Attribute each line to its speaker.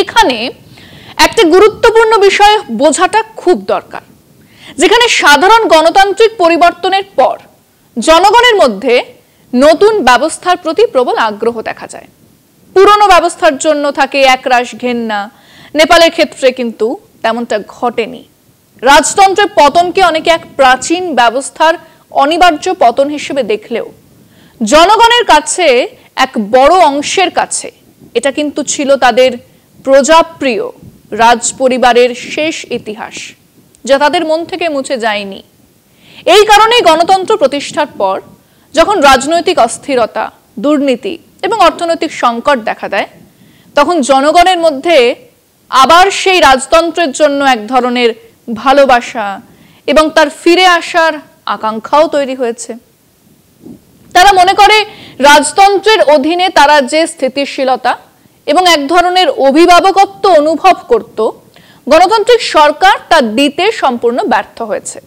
Speaker 1: এখানে একটা গুরুত্বপূর্ণ বিষয় বোঝাটা খুব দরকার, যেখানে সাধারণ গণতান্ত্রিক পরিবর্তনের পর জনগণের মধ্যে নতুন ব্যবস্থার প্রতি প্রবল আগ্রহ দেখা যায়। পুরনো ব্যবস্থার জন্য থাকে একরাশ ঘেন্না। নেপালের ক্ষেত্রে কিন্তু তেমনটা ঘটেনি। রাজতন্ত্রের পতনকে অনেকে এক প্রাচীন ব্যবস্থার অনিবার্য পতন হিসেবে দেখলেও জনগণের কাছে, এক বড় অংশের কাছে, এটা কিন্তু ছিল তাদের প্রজাপ্রিয় রাজ পরিবারের শেষ ইতিহাস, যা তাদের মন থেকে মুছে যায়নি। এই কারণেই গণতন্ত্র প্রতিষ্ঠার পর যখন রাজনৈতিক অস্থিরতা, দুর্নীতি এবং অর্থনৈতিক সংকট দেখা দেয়, তখন জনগণের মধ্যে আবার সেই রাজতন্ত্রের জন্য এক ধরনের ভালোবাসা এবং তার ফিরে আসার আকাঙ্ক্ষাও তৈরি হয়েছে। তারা মনে করে রাজতন্ত্রের অধীনে তারা যে স্থিতিশীলতা এবং এক ধরনের অভিভাবকত্ব অনুভব করত, গণতান্ত্রিক সরকার তা দিতে সম্পূর্ণ ব্যর্থ হয়েছে।